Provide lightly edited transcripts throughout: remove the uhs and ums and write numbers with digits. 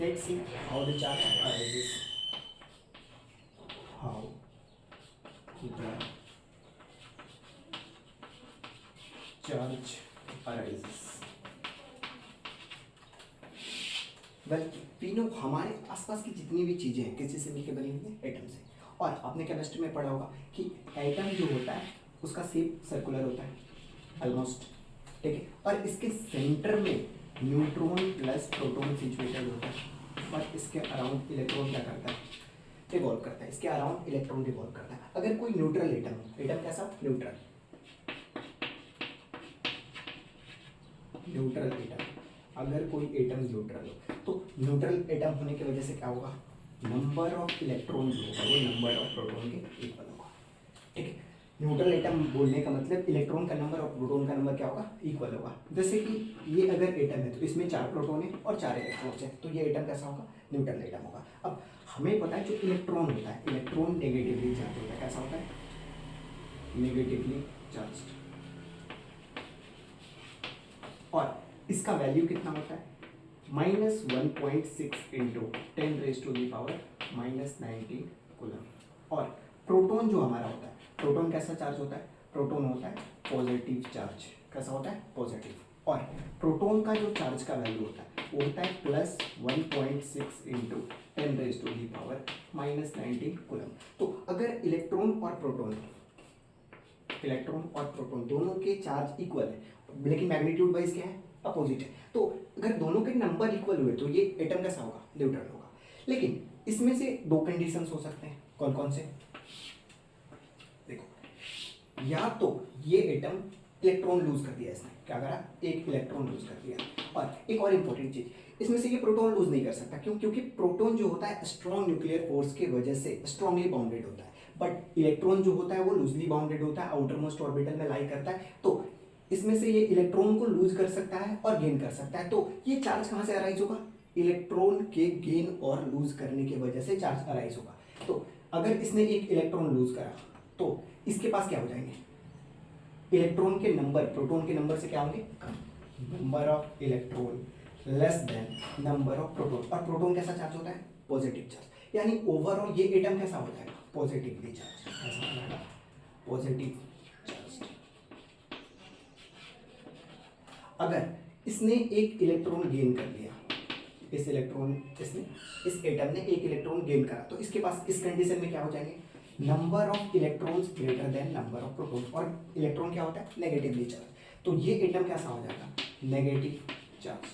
Let's see how the charge arises. How the charge arises. Well we know हमारे आसपास की जितनी भी चीज़ें हैं किसी से मिलकर बनी हुई है, एटम से। और आपने केमिस्ट्री में पढ़ा होगा कि एटम जो होता है उसका शेप सर्कुलर होता है ऑलमोस्ट, ठीक है। और इसके सेंटर में न्यूट्रॉन प्लस प्रोटॉन सिचुएटेड होता है और इसके अराउंड इलेक्ट्रॉन क्या करता है, रिवॉल्व करता है। इसके अराउंड इलेक्ट्रॉन रिवॉल्व करता है। अगर कोई न्यूट्रल एटम हो, एटम कैसा, न्यूट्रल एटम, अगर कोई एटम न्यूट्रल हो तो न्यूट्रल एटम होने की वजह से क्या होगा, नंबर ऑफ इलेक्ट्रॉन जो होगा वो नंबर ऑफ प्रोटॉन के इक्वल होगा, ठीक है। न्यूट्रल एटम बोलने का मतलब इलेक्ट्रॉन का नंबर और प्रोटॉन का नंबर क्या होगा, इक्वल होगा। जैसे कि ये अगर एटम है तो इसमें 4 प्रोटॉन है और 4 इलेक्ट्रॉन्स है, तो ये एटम कैसा होगा, न्यूट्रल एटम होगा। अब हमें पता है जो इलेक्ट्रॉन होता है, इलेक्ट्रॉन नेगेटिवली चार्ज होता है, कैसा होता है, नेगेटिवली चार्ज। और इसका वैल्यू कितना होता है, -1.6 इंटू 10⁻⁻19 कूलम। और प्रोटॉन जो हमारा होता है, प्रोटॉन कैसा चार्ज होता है, प्रोटॉन होता है पॉजिटिव चार्ज, कैसा होता है, पॉजिटिव। और प्रोटॉन का जो चार्ज का वैल्यू होता है वो होता है +1.6 इंटू 10⁻⁻19 कूलम। तो अगर इलेक्ट्रॉन और प्रोटॉन दोनों के चार्ज इक्वल है, लेकिन मैग्नीट्यूड वाइज क्या है, अपोजिट है, तो अगर दोनों के नंबर इक्वल हुए तो ये एटम कैसा होगा, न्यूट्रल होगा। लेकिन इसमें से 2 कंडीशंस हो सकते हैं, कौन कौन से, देखो, या तो ये एटम इलेक्ट्रॉन लूज कर दिया, इसने क्या करा, एक इलेक्ट्रॉन लूज कर दिया। और एक और इंपॉर्टेंट चीज, इसमें से ये प्रोटॉन लूज नहीं कर सकता, क्यों, क्योंकि प्रोटॉन जो होता है स्ट्रॉन्ग न्यूक्लियर फोर्स की वजह से स्ट्रांगली बाउंडेड होता है, बट इलेक्ट्रॉन जो होता है वो लूजली बाउंडेड होता है, आउटर मोस्ट ऑर्बिटल में लाई करता है। तो इसमें से ये इलेक्ट्रॉन को लूज कर सकता है और गेन कर सकता है। तो ये चार्ज कहां से अराइज होगा, इलेक्ट्रॉन के गेन और लूज करने की वजह से चार्ज अराइज होगा। तो अगर इसने एक इलेक्ट्रॉन लूज करा तो इसके पास क्या हो जाएंगे, इलेक्ट्रॉन के नंबर प्रोटॉन के नंबर से क्या होंगे, कम, number of electron less than number of proton. और प्रोटॉन कैसा चार्ज होता है, पॉजिटिव चार्ज, यानी ओवरऑल ये एटम कैसा हो जाएगा, पॉजिटिवली चार्ज, कैसा हो जाएगा, पॉजिटिव चार्ज। अगर इसने एक इलेक्ट्रॉन गेन कर लिया, इसने इस एटम ने एक इलेक्ट्रॉन गेन करा, तो इसके पास इस कंडीशन में क्या हो जाएंगे, number of electrons greater than number of proton. और इलेक्ट्रॉन क्या होता है, नेगेटिवली चार्ज, तो ये एटम कैसा हो जाएगा, नेगेटिव चार्ज,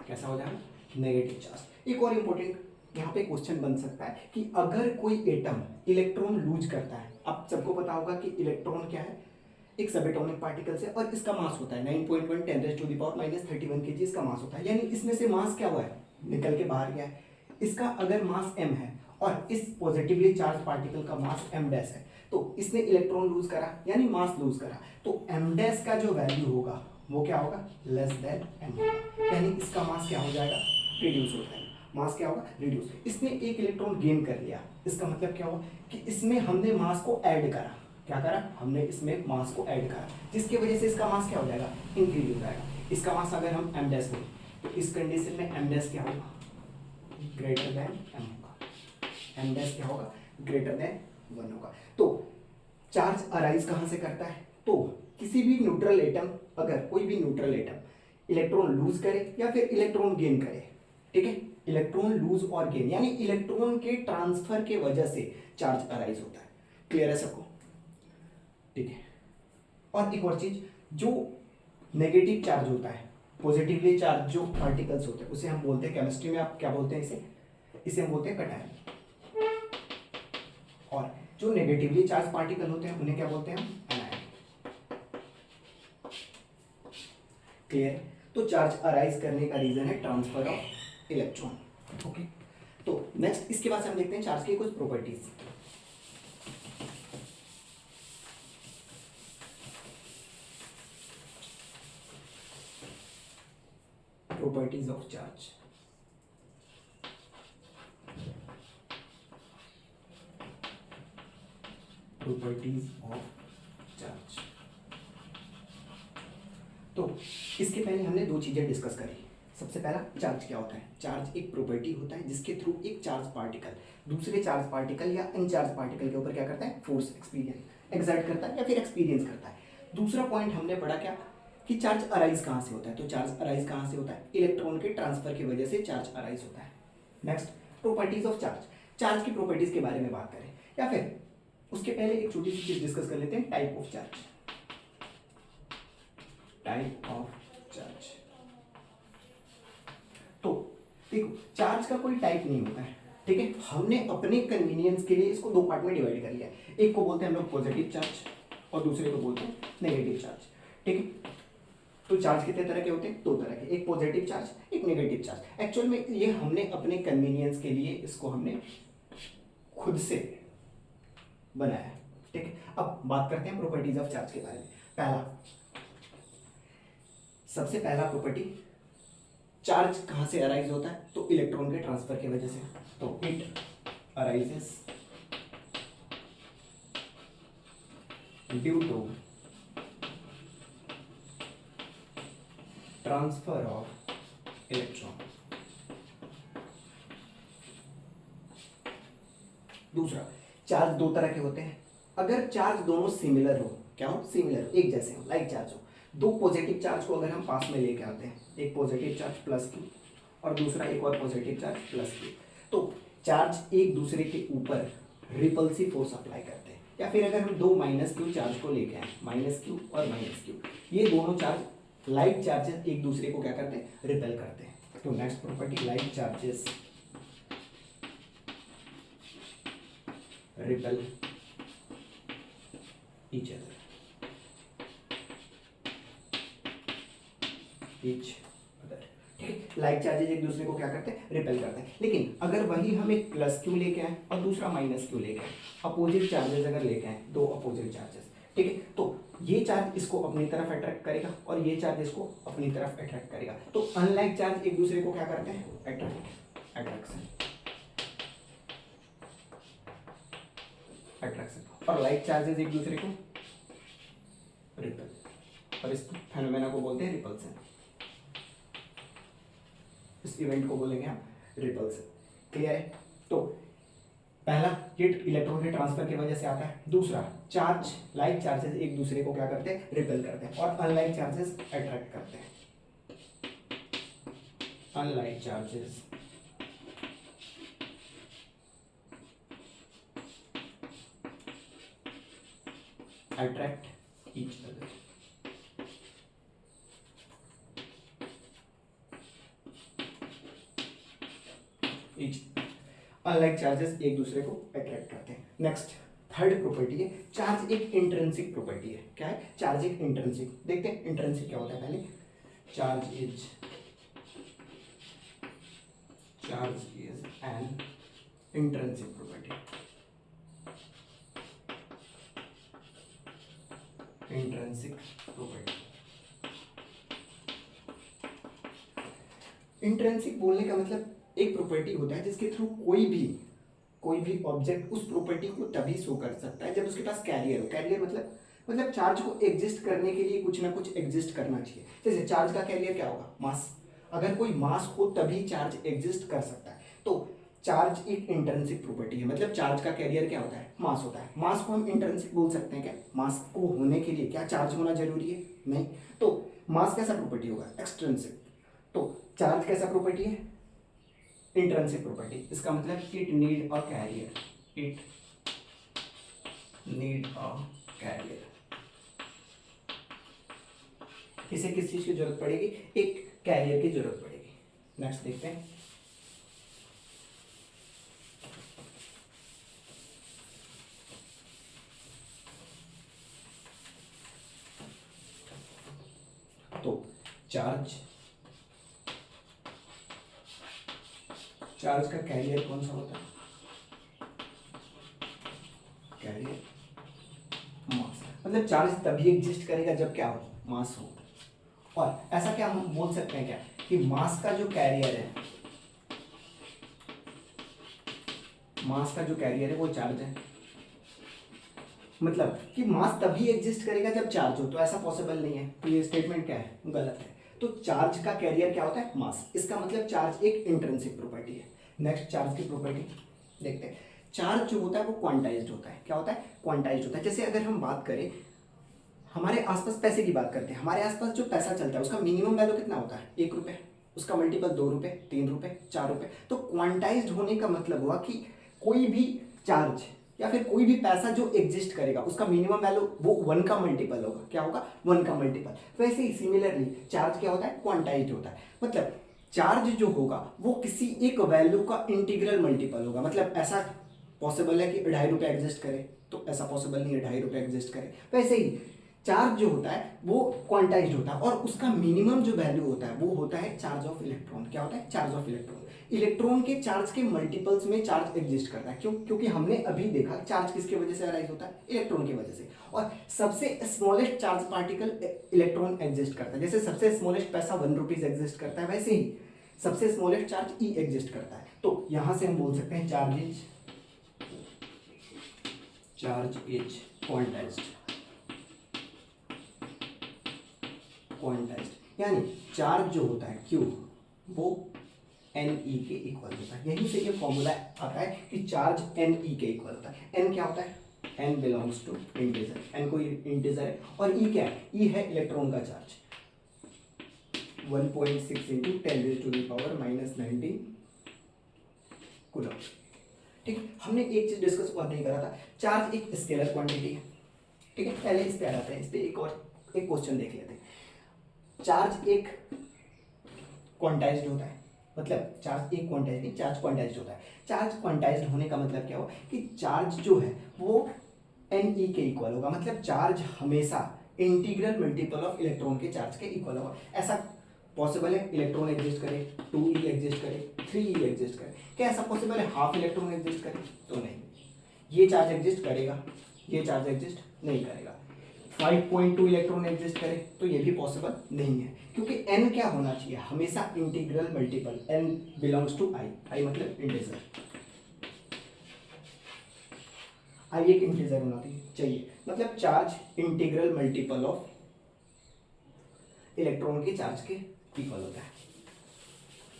कैसा हो जाएगा, नेगेटिव चार्ज। एक और इंपॉर्टेंट यहाँ पे क्वेश्चन बन सकता है कि अगर कोई एटम इलेक्ट्रॉन लूज करता है, आप सबको पता होगा कि इलेक्ट्रॉन क्या है, एक सब एटॉमिक पार्टिकल है और इसका मास होता है 9.1 10⁻⁻31 kg इसका मास होता है, यानी इसमें से मास क्या हुआ है, निकल के बाहर गया है। इसका अगर मास m है और इस पॉजिटिवली चार्ज पार्टिकल का मास m डैश है, तो इसने इलेक्ट्रॉन लूज करा यानी मास लूज करा, तो m डैश का जो वैल्यू होगा वो क्या होगा, लेस देन m होगा, यानी इसका मास क्या हो जाएगा, रिड्यूस हो जाएगा, मास क्या होगा, रिड्यूस। इसने एक इलेक्ट्रॉन गेन कर लिया, इसका मतलब क्या हुआ कि इसमें हमने मास को ऐड करा, क्या करा, हमने इसमें मास को ऐड करा, जिसकी वजह से इसका मास क्या हो जाएगा, इंक्रीज हो जाएगा। इसका मास अगर हम m डैश बोले तो इस कंडीशन में m डैश क्या होगा, ग्रेटर देन m होगा, m डैश क्या होगा, ग्रेटर देन 1 होगा। तो चार्ज अराइज कहां से करता है, तो किसी भी न्यूट्रल एटम, अगर कोई भी न्यूट्रल एटम इलेक्ट्रॉन लूज करे या फिर इलेक्ट्रॉन गेन करे, ठीक है, इलेक्ट्रॉन लूज और गेन यानी इलेक्ट्रॉन के ट्रांसफर के वजह से चार्ज अराइज होता है। क्लियर है सबको, ठीक है। और एक और चीज, जो नेगेटिव चार्ज होता है, पॉजिटिवली चार्ज जो पार्टिकल्स होते हैं उसे हम बोलते हैं, केमिस्ट्री में आप क्या बोलते हैं, इसे हम बोलते हैं कटायन। और जो नेगेटिवली चार्ज पार्टिकल होते हैं उन्हें क्या बोलते हैं हम, एनायन। क्लियर। तो चार्ज अराइज करने का रीजन है ट्रांसफर ऑफ इलेक्ट्रॉन, ओके। तो नेक्स्ट इसके बाद हम देखते हैं चार्ज की कुछ properties. properties of charge. Properties of charge. तो इसके पहले हमने 2 चीजें डिस्कस करी, सबसे पहला चार्ज क्या होता है? चार्ज एक प्रॉपर्टी होता है जिसके थ्रू एक चार्ज पार्टिकल दूसरे चार्ज पार्टिकल या अनचार्ज पार्टिकल के ऊपर क्या करता है? फोर्स एक्सर्ट करता है या फिर एक्सपीरियंस करता है। दूसरा पॉइंट हमने पढ़ा क्या कि चार्ज अराइज कहाँ से होता है? तो चार्ज अराइज कहाँ से होता है? इलेक्ट्रॉन के ट्रांसफर की वजह से चार्ज अराइज होता है। Next, properties of charge. Charge की प्रॉपर्टीज के बारे में बात करें या फिर उसके पहले एक छोटी सी चीज डिस्कस कर लेते हैं, type of charge. Type of charge, तो देखो चार्ज का कोई टाइप नहीं होता है, ठीक है। हमने अपने कन्वीनियंस के लिए इसको दो पार्ट में डिवाइड कर लिया है। एक को बोलते हैं हम लोग पॉजिटिव चार्ज और दूसरे को बोलते हैं नेगेटिव चार्ज, ठीक है। तो चार्ज कितने तरह के होते हैं? दो तरह के, एक पॉजिटिव चार्ज, एक नेगेटिव चार्ज। एक्चुअल में ये हमने अपने कन्वीनियंस के लिए इसको हमने खुद से बनाया है, ठीक है। अब बात करते हैं प्रॉपर्टीज ऑफ चार्ज के बारे में। सबसे पहला प्रॉपर्टी, चार्ज कहां से अराइज होता है? तो इलेक्ट्रॉन के ट्रांसफर की वजह से। तो it arises due to transfer of electron. दूसरा, चार्ज दो तरह के होते हैं। अगर चार्ज दोनों सिमिलर हो, क्या हो? सिमिलर, एक जैसे हो, लाइक चार्ज हो। दो पॉजिटिव चार्ज को अगर हम पास में लेके आते हैं, एक पॉजिटिव चार्ज प्लस क्यू और दूसरा एक और पॉजिटिव चार्ज प्लस क्यू, तो चार्ज एक दूसरे के ऊपर रिपल्सिव फोर्स अप्लाई करते हैं। या फिर अगर हम दो माइनस क्यू चार्ज को लेके आए, माइनस क्यू और माइनस क्यू, ये दोनों चार्ज लाइक चार्जेस एक दूसरे को क्या करते हैं? रिपेल करते हैं। तो next property, like charges repel each other, ठीक है। लाइक चार्जेस एक दूसरे को क्या करते हैं? रिपेल करते हैं। लेकिन अगर वही हम एक प्लस क्यू लेके आए और दूसरा माइनस क्यू लेके आए, अपोजिट चार्जेस अगर लेके आए, दो अपोजिट चार्जेस, ठीक है, तो ये चार्ज इसको अपनी तरफ अट्रैक्ट करेगा और ये चार्ज इसको अपनी तरफ अट्रैक्ट करेगा। तो अनलाइक चार्ज एक दूसरे को क्या करते हैं? अट्रैक्शन, और लाइक चार्जेस एक दूसरे को रिपेल, और इस फेनोमेना को बोलते हैं रिपल्सन। इस इवेंट को बोलेंगे हम रिपल्सन। क्लियर है? तो पहला, ये इलेक्ट्रॉन के ट्रांसफर की वजह से आता है। दूसरा, चार्ज लाइक चार्जेस एक दूसरे को क्या करते हैं? रिपेल करते हैं, और अनलाइक चार्जेस अट्रैक्ट करते हैं। Unlike charges attract each other. Unlike charges एक दूसरे को अट्रैक्ट करते हैं। नेक्स्ट, थर्ड प्रॉपर्टी है, चार्ज एक इंट्रिंसिक प्रॉपर्टी है। क्या है? चार्ज एक इंट्रिंसिक। देखते हैं इंट्रिंसिक क्या होता है पहले। Charge is an intrinsic property. Intrinsic property, intrinsic बोलने का मतलब एक प्रॉपर्टी होता है जिसके थ्रू कोई भी ऑब्जेक्ट उस प्रॉपर्टी को तभी शो कर सकता है जब उसके पास कैरियर हो। कैरियर मतलब चार्ज को एग्जिस्ट करने के लिए कुछ ना कुछ एग्जिस्ट करना चाहिए। जैसे चार्ज का कैरियर क्या होगा? मास। अगर कोई मास हो तभी चार्ज एग्जिस्ट कर सकता है। तो चार्ज एक इंट्रिंसिक प्रॉपर्टी है, मतलब चार्ज का कैरियर क्या होता है? मास होता है। मास को हम इंट्रिंसिक बोल सकते हैं क्या? मास को होने के लिए क्या चार्ज होना जरूरी है? नहीं। तो मास कैसा प्रॉपर्टी होगा? एक्सट्रिंसिक। तो चार्ज कैसा प्रॉपर्टी है? Intrinsic property. इसका मतलब it need a carrier, it need a carrier. इसे किस चीज की जरूरत पड़ेगी? एक कैरियर की जरूरत पड़ेगी। नेक्स्ट देखते हैं, तो चार्ज का कैरियर कौन सा होता है? कैरियर मास। मतलब चार्ज तभी एग्जिस्ट करेगा जब क्या हो? मास हो। और ऐसा क्या हम बोल सकते हैं क्या कि मास का जो कैरियर है, मास का जो कैरियर है वो चार्ज है। मतलब कि मास तभी एग्जिस्ट करेगा जब चार्ज हो, तो ऐसा पॉसिबल नहीं है। तो ये स्टेटमेंट क्या है? गलत है। तो चार्ज का कैरियर क्या होता है, मास। इसका मतलब चार्ज एक इंट्रिंसिक प्रॉपर्टी है। नेक्स्ट चार्ज की प्रॉपर्टी देखते हैं। चार्ज जो होता है वो क्वांटाइज्ड होता है। क्या होता है, क्वांटाइज्ड होता है। जैसे अगर हम बात करें, हमारे आसपास पैसे की बात करते हैं, हमारे आसपास जो पैसा चलता है उसका मिनिमम वैल्यू कितना होता है, 1 रुपये, उसका मल्टीपल 2 रुपये, 3 रुपये, 4 रुपये। तो क्वांटाइज्ड होने का मतलब हुआ कि कोई भी चार्ज या फिर कोई भी पैसा जो एग्जिस्ट करेगा उसका मिनिमम वैल्यू वो 1 का मल्टीपल होगा। क्या होगा, 1 का मल्टीपल। वैसे ही सिमिलरली चार्ज क्या होता है, क्वांटाइज्ड होता है। मतलब चार्ज जो होगा वो किसी एक वैल्यू का इंटीग्रल मल्टीपल होगा। मतलब ऐसा पॉसिबल है कि 2.5 रुपये एग्जिस्ट करे, तो ऐसा पॉसिबल नहीं है 2.5 रुपये एग्जिस्ट करे। वैसे ही चार्ज जो होता है वो क्वांटाइज्ड होता है और उसका मिनिमम जो वैल्यू होता है वो होता है चार्ज ऑफ इलेक्ट्रॉन। क्या होता है, चार्ज ऑफ इलेक्ट्रॉन। इलेक्ट्रॉन के चार्ज के मल्टीपल्स में चार्ज एग्जिस्ट करता है। क्यों, क्योंकि हमने अभी देखा चार्ज किसकी वजह से अराइज होता है, इलेक्ट्रॉन की वजह से। और सबसे smallest charge particle electron exist करता है। जैसे सबसे स्मॉलेस्ट पैसा 1 रुपीज एग्जिस्ट करता है, वैसे ही सबसे स्मॉलेस्ट चार्ज ई एग्जिस्ट करता है। तो यहां से हम बोल सकते हैं चार्ज इज क्वांटाइज्ड। यानी चार्ज जो होता है Q वो Ne के इक्वल होता है। यहीं से ये फॉर्मूला आता है कि चार्ज Ne के इक्वल होता है। N क्या होता है, N belongs to integer. N कोई इंटीजर है और E क्या है, E है इलेक्ट्रॉन का चार्ज। 1.6 into 10⁻⁻19 coulomb. ठीक है, हमने एक चीज डिस्कस और नहीं करा था, चार्ज एक स्केलर क्वांटिटी है। ठीक है, पहले इस पे आ जाते हैं, इस पे एक क्वेश्चन देख लेते हैं। चार्ज एक क्वांटाइज्ड होता है, मतलब चार्ज एक क्वांटाइज्ड नहीं, चार्ज क्वांटाइज्ड होता है। चार्ज क्वांटाइज्ड होने का मतलब क्या हुआ कि चार्ज जो है वो Ne के इक्वल होगा। मतलब चार्ज हमेशा इंटीग्रल मल्टीपल ऑफ इलेक्ट्रॉन के चार्ज के इक्वल होगा। ऐसा पॉसिबल है इलेक्ट्रॉन एग्जिस्ट करे, 2e एग्जिस्ट करे, 3e एग्जिस्ट करे? क्या ऐसा पॉसिबल है हाफ इलेक्ट्रॉन एग्जिस्ट करे? तो नहीं। ये चार्ज एग्जिस्ट करेगा, ये चार्ज एग्जिस्ट नहीं करेगा। 5.2 इलेक्ट्रॉन एग्जिस्ट करे तो ये भी पॉसिबल नहीं है, क्योंकि n क्या होना चाहिए, हमेशा integral multiple. n belongs to i मतलब इंटीजर। i एक इंटीजर होना चाहिए, मतलब charge integral multiple of electron के चार्ज के इक्वल होता है।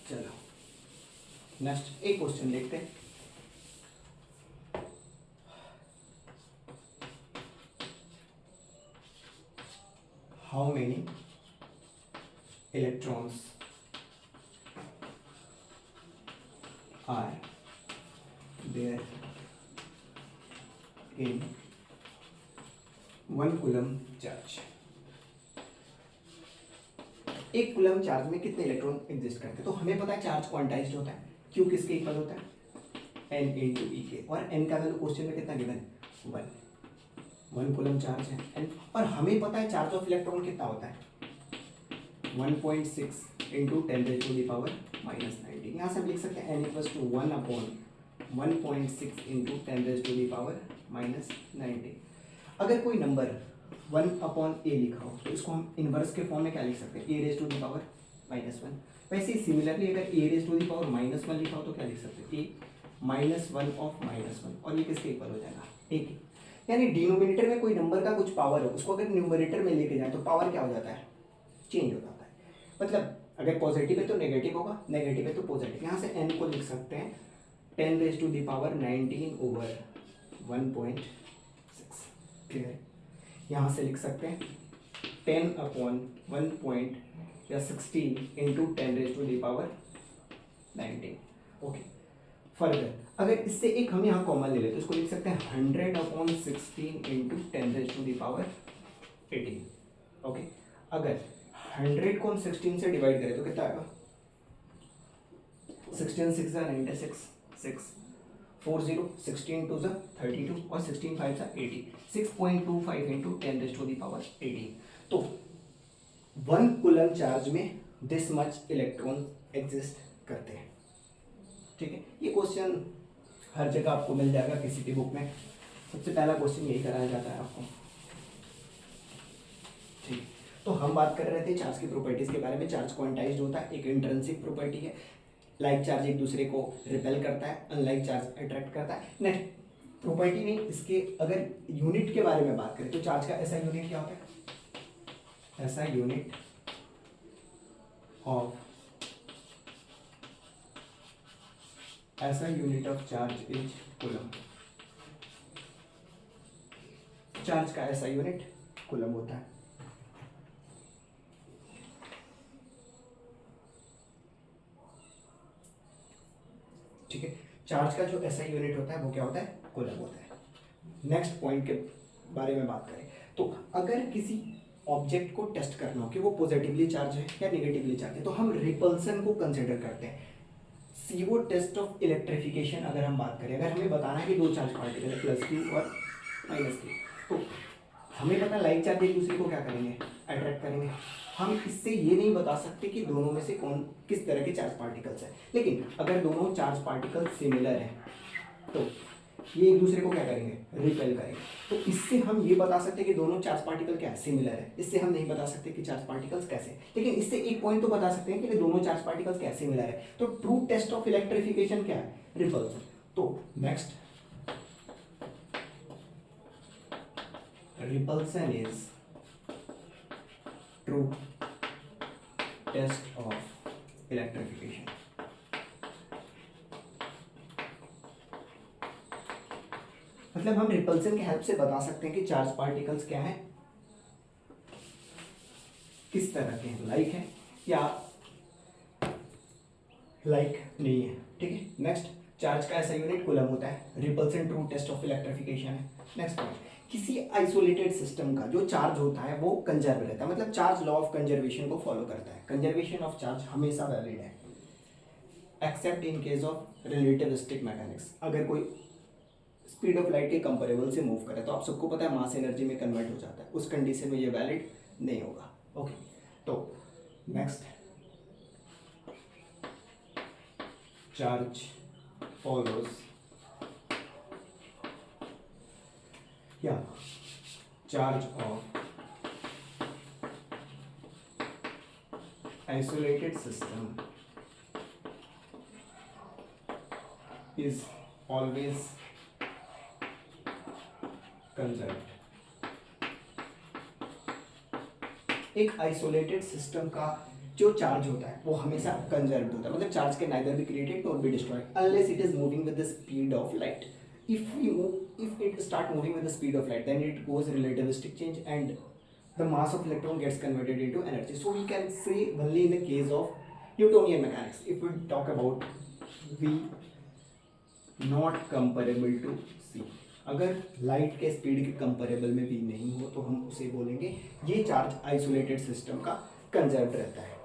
चलो नेक्स्ट एक क्वेश्चन देखते हैं। How many electrons are there in 1 coulomb charge? एक कूलम चार्ज में कितने इलेक्ट्रॉन एग्जिस्ट करते हैं? तो हमें पता है चार्ज क्वांटाइज्ड होता है, Q किसके इक्वल होता है, N इंटू E के। और N का वैल्यू क्वेश्चन में कितना गिवन, 1 कूलम चार्ज है N। और हमें पता है चार्ज ऑफ इलेक्ट्रॉन कितना होता है, 1.6 इंटू 10⁻⁻19। यहाँ से हम लिख सकते हैं N इक्वल्स टू 1/1.6 इंटू 10⁻⁻19। अगर कोई नंबर 1/a लिखा हो तो इसको हम इनवर्स के फॉर्म में क्या लिख सकते हैं, a⁻⁻1। वैसे ही सिमिलरली अगर a⁻⁻1 लिखा हो तो क्या लिख सकते हैं, a-1 ऑफ -1। और ये किसके इक्वल हो जाएगा, a के। यानी डिनोमिनेटर में कोई नंबर का कुछ पावर हो, उसको अगर न्यूमरेटर में लेके जाए तो पावर क्या हो जाता है, चेंज हो जाता है। मतलब अगर पॉजिटिव है तो नेगेटिव होगा, नेगेटिव है तो पॉजिटिव। यहाँ से n को लिख सकते हैं 10⁻⁹/1.6। क्लियर है? यहाँ से लिख सकते हैं 10/1.16 इंटू 10⁻⁹19। ओके, फर्दर अगर इससे एक हम यहाँ कॉमन ले लें तो इसको लिख सकते हैं 100/16 इंटू 10⁻18। ओके, अगर 100 को हम 16 से डिवाइड करें तो कितना आएगा, 16 6 96, 6 4 0 16 2 32 और 16 5 80, 6.25 इंटू 10⁻18। तो 1 कूलम चार्ज में दिस मच इलेक्ट्रॉन एग्जिस्ट करते हैं। ठीक है, ये क्वेश्चन हर जगह आपको मिल जाएगा किसी भी बुक में। सबसे पहला क्वेश्चन यही कराया जाता है आपको। ठीक, तो हम बात कर रहे थे चार्ज की प्रॉपर्टीज के बारे में। चार्ज क्वांटाइज्ड होता है, एक इंट्रिंसिक प्रॉपर्टी है। लाइक चार्ज एक दूसरे को रिपेल करता है, अनलाइक चार्ज अट्रैक्ट करता है। नेक्स्ट प्रॉपर्टी नहीं, इसके अगर यूनिट के बारे में बात करें तो चार्ज का ऐसा यूनिट क्या होता है, ऐसा यूनिट ऑफ ऐसा unit of charge is coulomb. Charge का ऐसा यूनिट कूलम होता है। ठीक है, चार्ज का जो ऐसा यूनिट होता है वो क्या होता है, कूलम होता है। नेक्स्ट पॉइंट के बारे में बात करें तो अगर किसी ऑब्जेक्ट को टेस्ट करना हो कि वो पॉजिटिवली चार्ज है या नेगेटिवली चार्ज है तो हम रिपल्सन को कंसिडर करते हैं। सीओ टेस्ट ऑफ इलेक्ट्रिफिकेशन अगर हम बात करें, अगर हमें बताना है कि दो चार्ज पार्टिकल है प्लस क्यू और माइनस क्यू, तो हमें पता लाइक चार्ज एक दूसरे को क्या करेंगे, अट्रैक्ट करेंगे। हम इससे ये नहीं बता सकते कि दोनों में से कौन किस तरह के चार्ज पार्टिकल्स हैं, लेकिन अगर दोनों चार्ज पार्टिकल सिमिलर हैं तो ये एक दूसरे को क्या करेंगे, रिपेल करेंगे। तो इससे हम ये बता सकते हैं कि दोनों चार्ज पार्टिकल क्या है, सिमिलर है। इससे हम नहीं बता सकते कि चार्ज पार्टिकल्स कैसे हैं, लेकिन इससे एक पॉइंट तो बता सकते हैं कि दोनों चार्ज पार्टिकल्स क्या सिमिलर है। तो ट्रू टेस्ट ऑफ इलेक्ट्रिफिकेशन क्या है, रिपल्सन। तो next, repulsion is true test of electrification. मतलब हम रिपल्सन की हेल्प से बता सकते हैं कि चार्ज पार्टिकल्स क्या हैं, किस तरह के हैं, लाइक है या लाइक नहीं है। ठीक है, नेक्स्ट, चार्ज का ऐसा यूनिट कूलम होता है। Repulsion true test of electrification है। नेक्स्ट पॉइंट, किसी आइसोलेटेड सिस्टम का जो चार्ज होता है वो कंजर्व रहता है, मतलब चार्ज लॉ ऑफ कंजर्वेशन को फॉलो करता है। कंजर्वेशन ऑफ चार्ज हमेशा वैलिड है accept in case of relativistic mechanics. अगर कोई स्पीड ऑफ लाइट के कंपेरेबल से मूव करे तो आप सबको पता है मास एनर्जी में कन्वर्ट हो जाता है, उस कंडीशन में ये वैलिड नहीं होगा। ओके, तो नेक्स्ट, चार्ज फॉलोज या charge of isolated system is always conserved. एक आइसोलेटेड सिस्टम का जो चार्ज होता है वो हमेशा कंजर्व्ड होता है, मतलब charge can neither be created nor be destroyed unless it is moving with the speed of light. if it start moving with the speed of light then it goes relativistic change and the mass of electron gets converted into energy. So we can say only in the case of Newtonian mechanics, if we talk about V not comparable to C, अगर light के speed के comparable में भी नहीं हो तो हम उसे बोलेंगे ये चार्ज आइसोलेटेड सिस्टम का कंजर्व्ड रहता है।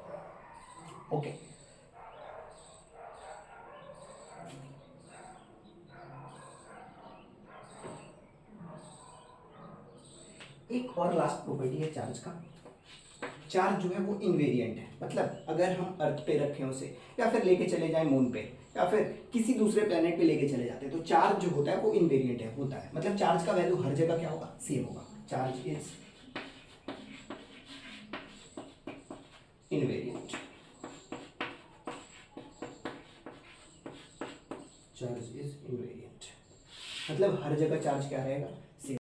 ओके, एक और लास्ट प्रॉपर्टी है चार्ज का। चार्ज जो है वो इनवेरिएंट है, मतलब अगर हम अर्थ पे रखें उसे या फिर लेके चले जाएं मून पे या फिर किसी दूसरे प्लेनेट पे लेके चले जाते हैं तो चार्ज जो होता है वो इनवेरिएंट है होता है, मतलब चार्ज का वैल्यू हर जगह क्या होगा, सेम होगा। Charge is invariant. Charge is invariant मतलब हर जगह चार्ज क्या रहेगा,